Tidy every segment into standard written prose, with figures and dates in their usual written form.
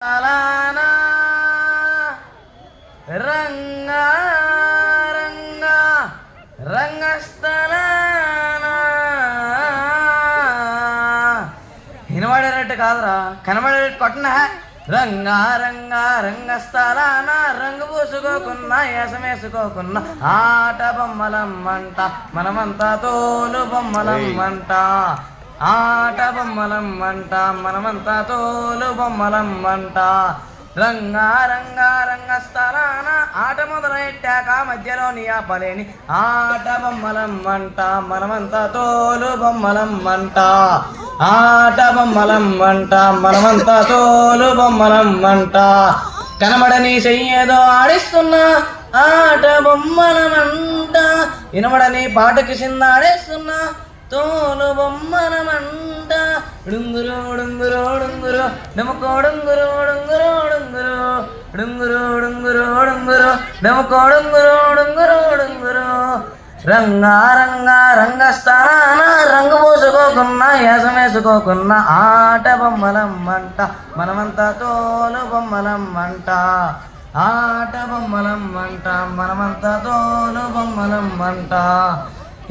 రంగా రంగా రంగస్థలానా వినబడేటట్టు కాదురా, కనబడేటట్టు కొట్టనా. రంగా రంగా రంగస్థలానా రంగు పూసుకోకున్నా ఏసమేసుకోకున్నా ఆట బొమ్మలం అంట మనమంతా తోలు బొమ్మలం అంట. ఆట బొమ్మలం అంట మనమంతా తోలు బొమ్మలం అంట. రంగా రంగా రంగస్థలాన ఆట మొదలెట్టాక మధ్యలోని ఆపలేని ఆట బొమ్మలం అంట మనమంతా తోలు బొమ్మలం అంట. ఆట బొమ్మలం అంట మనమంతా తోలు బొమ్మలం అంట. కనబడని చెయ్యేదో ఆడిస్తున్నా ఆట బొమ్మలమంట. వినబడని పాటకి సిందాడేస్తున్నా తోలు బొమ్మలమంట. డుంగురు డుంగురు డుంగురు డముకో డుంగురు డుంగురు డుంగురు డుంగురు డుంగురు డుంగురు డముకో డుంగురు డుంగురు డుంగురు. రంగా రంగా రంగస్థలాన రంగు పూసుకోకున్నా ఏసమేసుకోకున్నా ఆట బొమ్మలం అంట మనమంతా తోలు బొమ్మలం అంట. ఆట బొమ్మలం అంట మనమంతా తోలు బొమ్మలం అంట.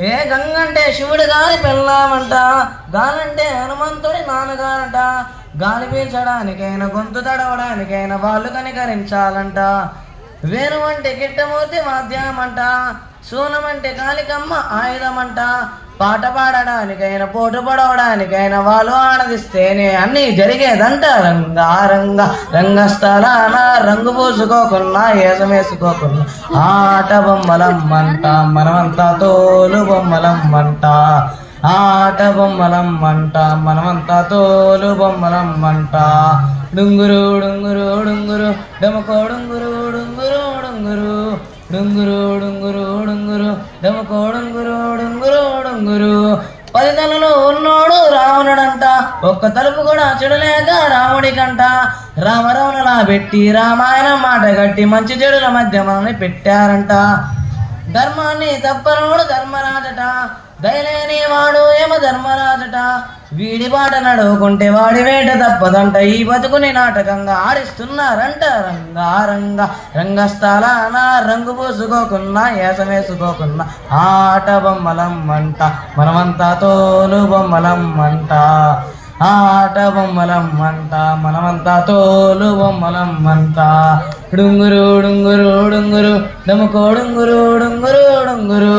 ఏ గంగంటే శివుడు గారి పెళ్ళామంట, గాలంటే హనుమంతుడి నాన్నగారంట. గాలి పీల్చడానికైనా గొంతు తడవడానికైనా వాళ్ళు కనికరించాలంట. వేణు అంటే గిట్టమూర్తి వాద్యమంట, శూలం అంటే కాలికమ్మ ఆయుధమంట. పాట పాడడానికైనా పోటు పడవడానికైనా వాళ్ళు ఆనందిస్తేనే అన్నీ జరిగేదంట. రంగా రంగా రంగస్థలాన రంగు పూసుకోకున్నా ఏసమేసుకోకున్నా ఆట బొమ్మలం అంట మనమంతా తోలు బొమ్మలం అంట. ఆట బొమ్మలం అంట మనమంతా తోలు బొమ్మలం అంట. డుంగురు డుంగురు డుంగురు డముకో డుంగురు డుంగురు డుంగురు డుంగురు డుంగురు డుంగురు డముకో డుంగురు డుంగురు డుంగురు. 10 తలలు ఉన్నోడు రావణుడంట, ఒక్క తలుపు కూడా చెడులేక రాముడికంట. రామరావణులా పెట్టి రామాయణం మాట గట్టి మంచి చెడుల మధ్య మనల్ని పెట్టారంట. ధర్మాన్ని తప్పనోడు ధర్మరాజట, దయలేని వాడు ఏమ ధర్మరాజట. వీడి బాట నడువుకుంటే వాడి వేట తప్పదంట, ఈ బతుకుని నాటకంగా ఆడిస్తున్నారంట. రంగా రంగా రంగస్థలాన రంగు పూసుకోకున్నా ఏసమేసుకోకున్నా ఆట బొమ్మలం అంట మనమంతా తోలు బొమ్మలం అంట. ఆట బొమ్మలం అంట మనమంతా తోలు బొమ్మలం అంట. డుంగురు డుంగురు డుంగురు డముకో డుంగురు డుంగురు డుంగురు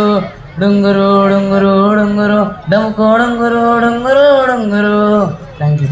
డుంగురు డుంగురు డుంగురు డముకో డుంగురు డుంగురు డుంగురు. Thank you.